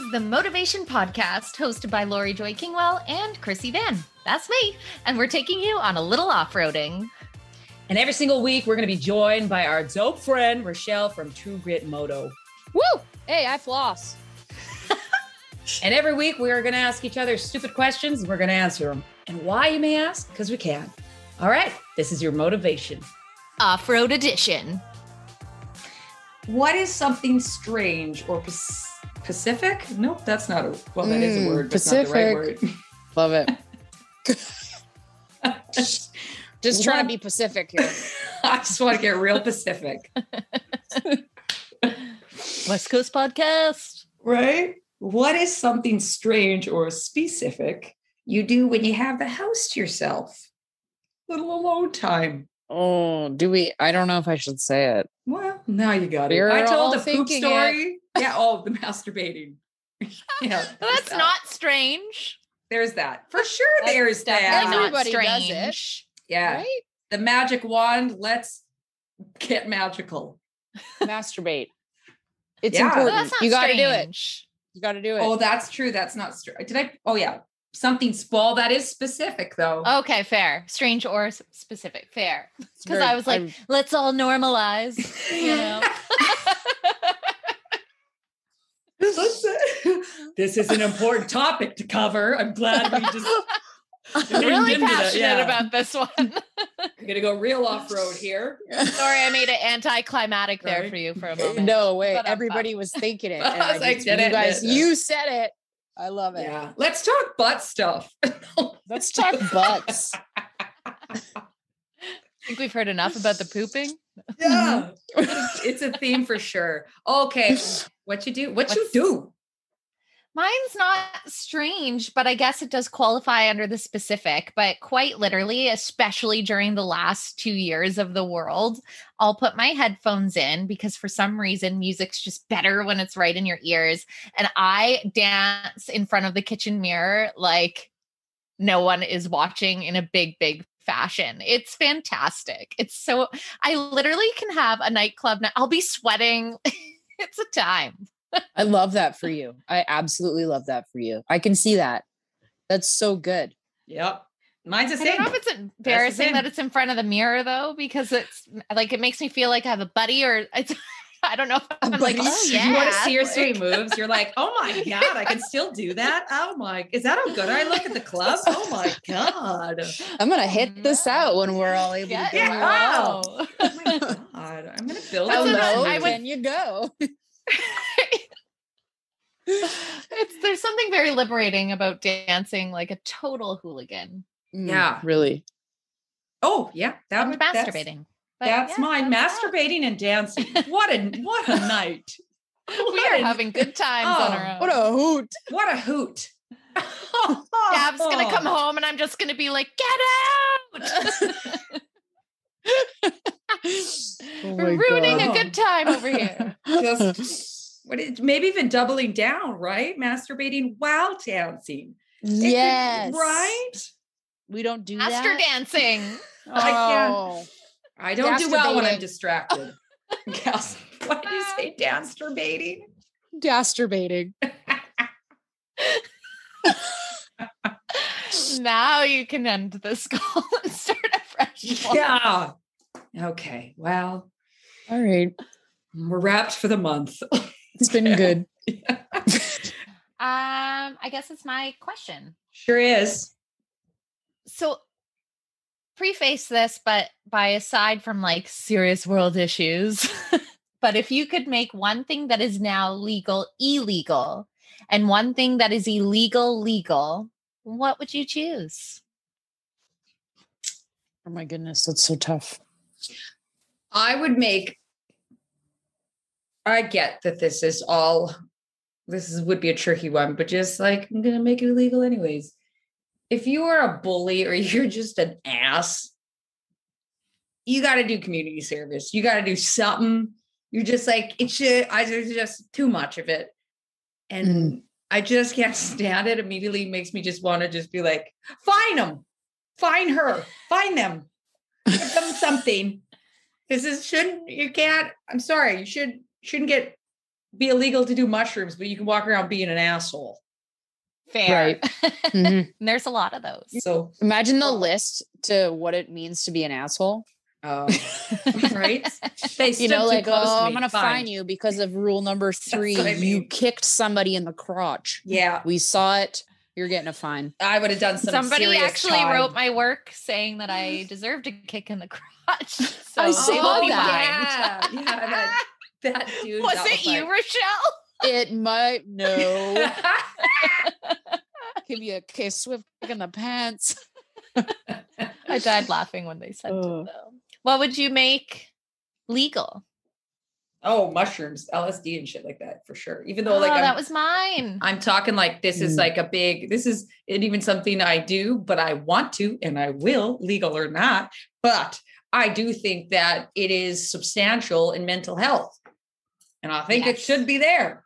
is the Motovation Podcast, hosted by Laurie Kingwell and Krissy Vann. That's me. And we're taking you on a little off-roading. And every single week, we're going to be joined by our dope friend, Richelle from True Grit Moto. Woo! Hey, I floss. And every week, we are going to ask each other stupid questions, and we're going to answer them. And why, you may ask? Because we can. All right, this is your Motovation. Off-road edition. What is something strange or Pacific? Nope, that's not a, well, that is a word, but Pacific. it's not the right word. Love it. Just trying to be Pacific here. I just want to get real Pacific. West Coast Podcast. Right? What is something strange or specific you do when you have the house to yourself? Little alone time. Oh, do we? I don't know if I should say it. Well, now you got it. We're I told all a poop thinking story. Yeah, the masturbating. Yeah, That's not strange. There's that. For sure there's that. Definitely not Everybody does strange. Yeah. Right? The magic wand, let's get magical. Masturbate. It's Yeah. important. That's not You got to do it. strange. You got to do it. Oh, that's true. That's not strange. Oh, yeah. Something small. That is specific, though. Okay, fair. Strange or specific. Fair. Because Very- I was like, let's all normalize, you know? This is an important topic to cover. I'm glad we just Really into that. passionate Yeah. about this one. We're going to go real off-road here. Sorry, I made it anticlimactic there Right. for you for a moment. No way. But, Everybody was thinking it. I And was like, you did it, guys, did it. you said it. I love it. Yeah. Let's talk butt stuff. Let's talk butts. I think we've heard enough about the pooping. Yeah. It's a theme for sure. Okay. What you do? What you do? Mine's not strange, but I guess it does qualify under the specific. But quite literally, especially during the last 2 years of the world, I'll put my headphones in because for some reason, music's just better when it's right in your ears. And I dance in front of the kitchen mirror like no one is watching in a big, big fashion. It's fantastic. It's so, I literally can have a nightclub now. I'll be sweating. It's a time. I love that for you. I absolutely love that for you. I can see that. That's so good. Yep. Mine's the I same. don't know if it's embarrassing thing. that it's in front of the mirror though, because it's like, it makes me feel like I have a buddy or it's, I don't know if I'm like, buddy? oh yeah. You want to see your sweet moves? You're like, oh my God, I can still do that. Oh my, is that how good I look at the club? Oh my God. I'm going to hit this out when we're all able to go. yeah. Wow. Oh my God. I'm going to build That's on what that. I would- Can you go? There's something very liberating about dancing like a total hooligan Yeah. Really. Oh yeah. and That's masturbating. But That's yeah, mine. that's that. Masturbating and dancing. What a night. We are having good times on our own. What a hoot. What a hoot. Gab's gonna come home and I'm just gonna be like, get out! Oh We're my ruining God. a good time over here. Just maybe even doubling down, right? Masturbating while dancing. Yes. Right? We don't do Master that. dancing. I can't. Oh. I don't do well when I'm Masturbating. distracted. Yes. What did you say? Masturbating? Masturbating. Now you can end this call and start a fresh one. Yeah. Okay. Well, All right. we're wrapped for the month. It's been good. I guess it's my question. Sure is. So preface this, but by aside from like serious world issues, but if you could make one thing that is now legal, illegal, and one thing that is illegal, legal, what would you choose? Oh my goodness. That's so tough. I get that would be a tricky one, but just like, I'm going to make it illegal anyways. If you are a bully or you're just an ass, you got to do community service. You got to do something. You're just like, there's just too much of it. And I just can't stand it. Immediately makes me just want to just be like, find them, find her, find them, give them something. I'm sorry. You shouldn't get be illegal to do mushrooms, but you can walk around being an asshole. Fair. Right. Mhm. There's a lot of those. So Imagine the list to what it means to be an asshole. right? They You know, stood too like, close to I'm me. going to fine you because of rule number 3. what I You mean. kicked somebody in the crotch. Yeah, We saw it. You're getting a fine. I would have done some Somebody serious actually time. wrote my work saying that I deserved a kick in the crotch. So I saw I'll be that. fined. That dude. Was that it you, like- Richelle? It might. No. Give you a kiss with in the pants. I died laughing when they said it Oh. though. What would you make legal? Oh, mushrooms, LSD and shit like that for sure. Even though like that was mine. I'm talking like this is like this isn't even something I do, but I want to and I will, legal or not. But I do think that it is substantial in mental health. And I think it Yes. should be there.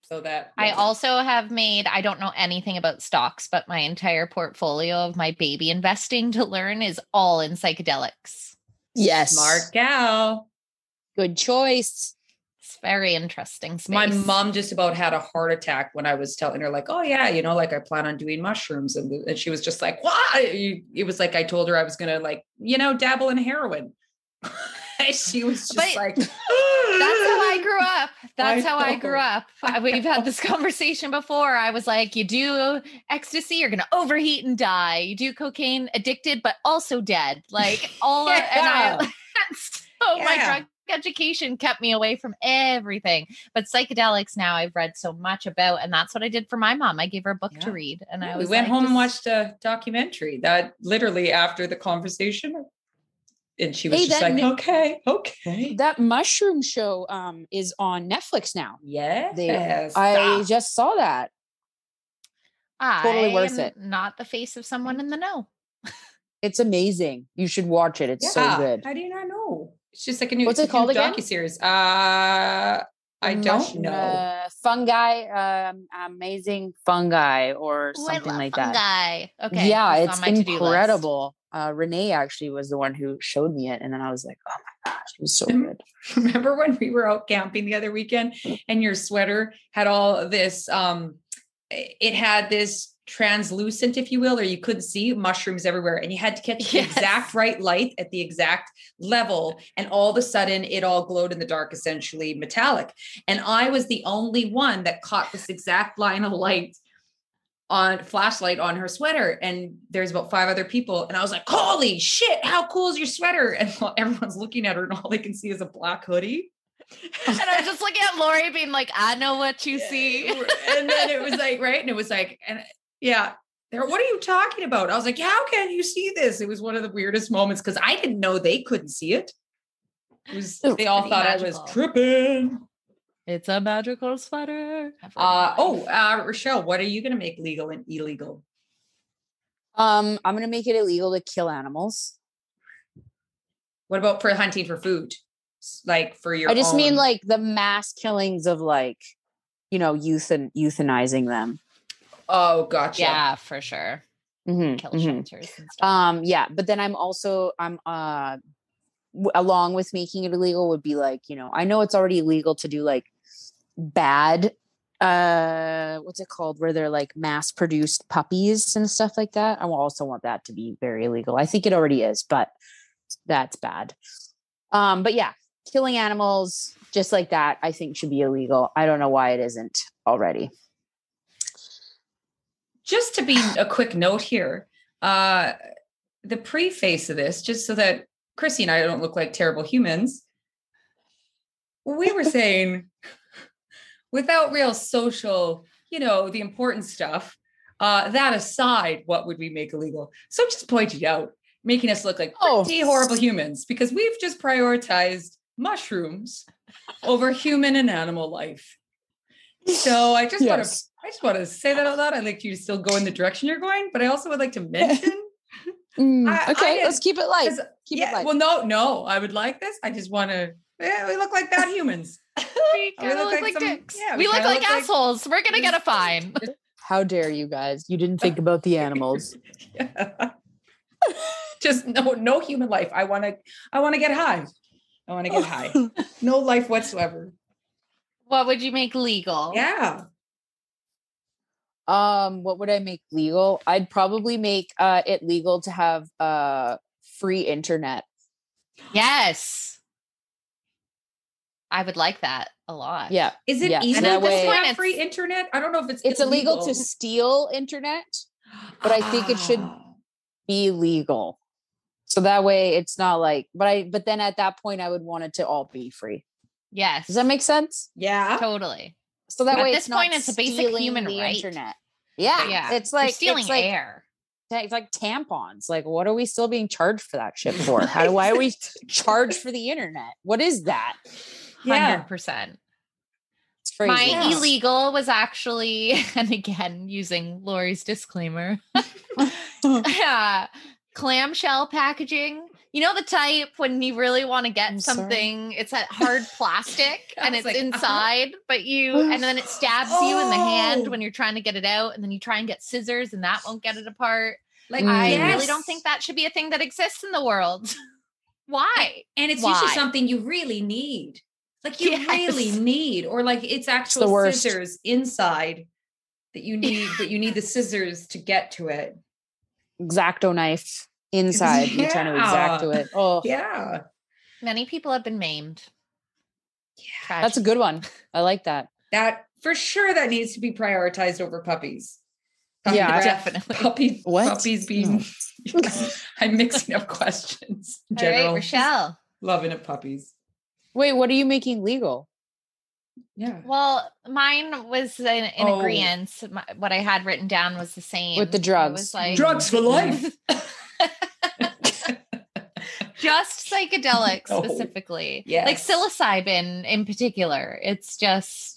So that I also have made, I don't know anything about stocks, but my entire portfolio of my baby investing to learn is all in psychedelics. Yes. smart gal. Good choice. It's very interesting space. My mom just about had a heart attack when I was telling her like, oh yeah, you know, like I plan on doing mushrooms. And she was just like, what? It was like, I told her I was going to like, you know, dabble in heroin. She was just like, that's how I grew up. That's I how I know. grew up. We've had this conversation before. I was like, you do ecstasy, you're going to overheat and die. You do cocaine, addicted, but also dead. Like all, Yeah. and I, so my Yeah. drug education kept me away from everything. But psychedelics now I've read so much about, and that's what I did for my mom. I gave her a book to Yeah. read, and I we was went like, home and just- watched a documentary that literally after the conversation. And she was Hey, just that like, new- okay. That mushroom show is on Netflix now. Yes. I just saw that. Totally worth I it. am not the face of someone in the know. It's amazing. You should watch it. It's so good. How do you not know? It's just like a new, What's it called again? docuseries. I don't know. Fungi, amazing fungi or Ooh, I something love like that. fungi. Okay. Yeah, this is it's on my to-do list. incredible. Renee actually was the one who showed me it. And then I was like, oh my gosh, it was so good. Remember when we were out camping the other weekend and your sweater had all this, it had this translucent, if you will, or you couldn't see mushrooms everywhere. And you had to catch the Yes. exact right light at the exact level. And all of a sudden it all glowed in the dark, essentially metallic. And I was the only one that caught this exact line of light on flashlight on her sweater. And there's about 5 other people. And I was like, holy shit, how cool is your sweater? And everyone's looking at her and all they can see is a black hoodie. And I was just looking at Laurie being like, I know what you see. And then it was like, right. And it was like, and yeah, what are you talking about? I was like, how can you see this? It was one of the weirdest moments because I didn't know they couldn't see it. They all pretty thought I magical. was tripping. It's a magical sweater. Richelle, what are you going to make legal and illegal? I'm gonna make it illegal to kill animals. What about for hunting for food? Like for your I just mean own- like the mass killings of like, you know, euthanizing them. Oh, gotcha. Yeah, for sure. Mhm, Kill mhm. shelters and stuff. Yeah, but then I'm along with making it illegal would be like, you know, I know it's already illegal to do like bad what's it called where they're like mass produced puppies and stuff like that. I also want that to be very illegal. I think it already is, but that's bad. But yeah, killing animals just like that I think should be illegal. I don't know why it isn't already. Just to be a quick note here, the preface of this, just so that Krissy and I don't look like terrible humans, we were saying without real social, you know, the important stuff, that aside, what would we make illegal? So just pointing out, making us look like pretty horrible humans because we've just prioritized mushrooms over human and animal life. So I just want to say that out loud. I'd like you to still go in the direction you're going, but I also would like to mention. Let's keep it light. Keep it light. Well, no, I would like this. I just want to. Yeah, we look like bad humans. We kind of look like dicks. Yeah, we look kinda like assholes. We're gonna get a fine. How dare you guys? You didn't think about the animals. Yeah. Just no human life. I want to get high. I want to get high. No life whatsoever. What would you make legal? Yeah. What would I make legal? I'd probably make it legal to have free internet. Yes. I would like that a lot. Yeah. Is it Yeah. easy And that to way- have free internet? I don't know if It's illegal to steal internet, but I think it should be legal. So that way it's not like, but then at that point I would want it to all be free. Yes. Does that make sense? Yeah. Totally. So that At way this it's not point, it's a basic stealing human the right. internet. Yeah. Yeah. It's You're like stealing it's like, air. It's like tampons. Like, what are we still being charged for that shit for? Why are we charged for the internet? What is that? 100%. It's crazy. My illegal was actually, and again, using Laurie's disclaimer, clamshell packaging. You know the type when you really want to get something, it's that hard plastic and it's like, inside, but and then it stabs you in the hand when you're trying to get it out, and then you try and get scissors and that won't get it apart. Like, I really don't think that should be a thing that exists in the world. Why? And it's usually something you really need. Like you really need, or like it's actual scissors inside that you need, but you need the scissors to get to it. X-Acto knife inside. You're trying to X-Acto it. Oh, yeah. Many people have been maimed. Yeah, tragic. That's a good one. I like that. That for sure. That needs to be prioritized over puppies. Yeah, definitely. Puppies being. No. I'm mixing up questions. In general. All right, Richelle. Loving it, puppies. Wait, what are you making legal? Yeah. Well, mine was in agreement. What I had written down was the same. With the drugs. Like, drugs for life. Just psychedelics specifically. Yes. Like psilocybin in particular. It's just,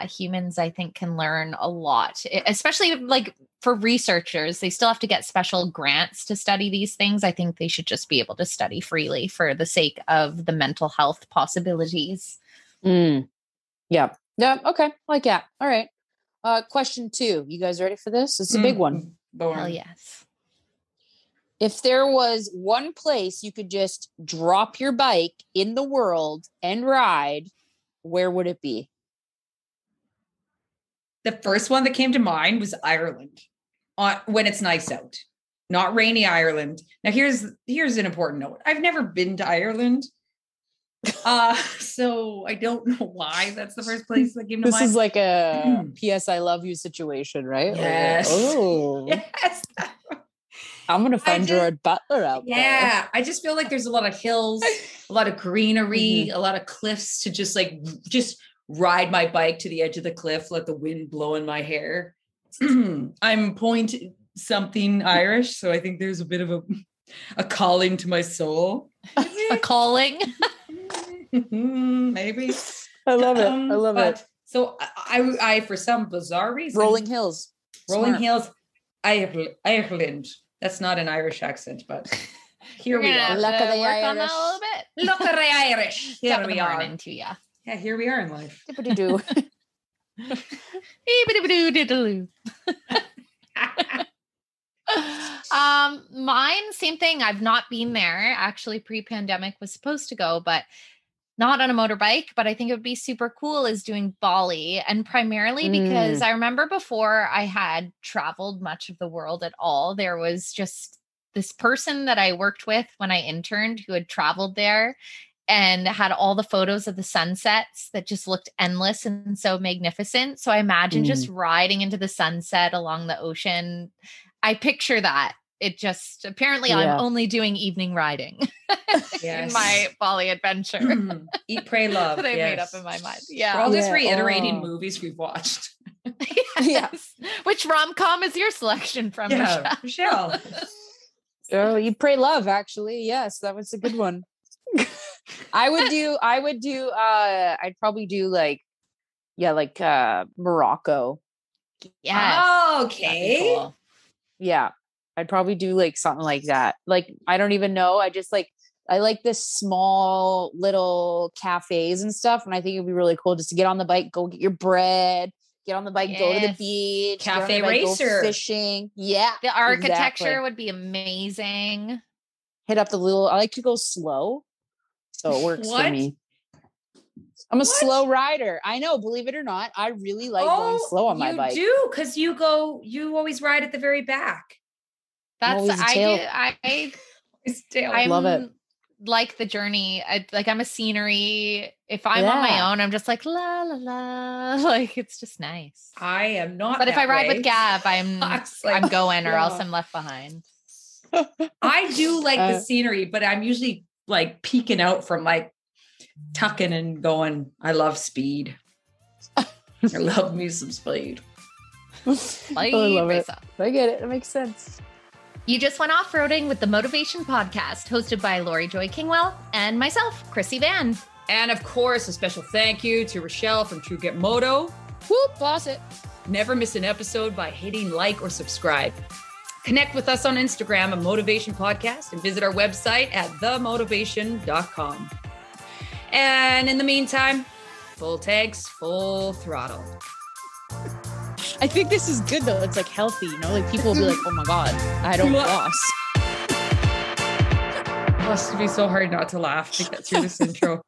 humans I think can learn a lot, especially like for researchers. They still have to get special grants to study these things. I think they should just be able to study freely for the sake of the mental health possibilities. Yeah. Okay. Like that. All right. Question 2. You guys ready for this? It's a big one. Hell yes. If there was one place you could just drop your bike in the world and ride, where would it be? The first one that came to mind was Ireland when it's nice out, not rainy Ireland. Now here's an important note. I've never been to Ireland. So I don't know why that's the first place that came to mind. This is like a P.S. I love you situation, right? Yes. Oh, yes. I'm going to find Gerard Butler out there. Yeah. I just feel like there's a lot of hills, a lot of greenery, a lot of cliffs to just ride my bike to the edge of the cliff, let the wind blow in my hair. I'm point something Irish, so I think there's a bit of a calling to my soul. A calling? Maybe. I love it. I love it. So I for some bizarre reason, Rolling Hills, Ireland. That's not an Irish accent, but here we are. Luck of the Irish. On that a little bit. Luck of the Irish. Here we are. Into ya. Yeah, here we are in life. Mine, same thing. I've not been there. Actually, pre-pandemic was supposed to go, but not on a motorbike. But I think it would be super cool is doing Bali, and primarily because I remember before I had traveled much of the world at all, there was just this person that I worked with when I interned who had traveled there and had all the photos of the sunsets that just looked endless and so magnificent. So I imagine just riding into the sunset along the ocean. I picture that. It just, apparently I'm only doing evening riding in my Bali adventure. Eat, pray, love. That I made up in my mind. Yeah. We're all just reiterating movies we've watched. Yes. Which rom-com is your selection from, Richelle? Oh, Eat, Pray, Love, actually. Yes, that was a good one. I'd probably do Morocco. Yes. Oh, okay. Cool. Yeah. I'd probably do like something like that. Like, I don't even know. I like this small little cafes and stuff. And I think it'd be really cool just to get on the bike, go get your bread, get on the bike, go to the beach, cafe racer, go fishing. Yeah. The architecture would be amazing. Hit up I like to go slow. So it works for me. I'm a slow rider. I know, believe it or not. I really like going slow on my bike. You do, because you always ride at the very back. That's I love it. Like the journey. I'm a scenery. If I'm on my own, I'm just like la la la. Like it's just nice. I am not. But if I ride with Gab, I'm going, or else Yeah. I'm left behind. I do like the scenery, but I'm usually like peeking out from like tucking and going. I love speed. I love me some speed. I love it. I get it. It makes sense. You just went off-roading with the Motovation Podcast, hosted by Laurie Joy Kingwell and myself, Krissy Vann. And of course, a special thank you to Richelle from True Get Moto. Whoop, boss it. Never miss an episode by hitting like or subscribe. Connect with us on Instagram at Motovation Podcast and visit our website at themotovation.com. And in the meantime, full tanks, full throttle. I think this is good though. It's like healthy, you know, like people will be like, oh my God, I don't floss. It must be so hard not to laugh to get through this intro.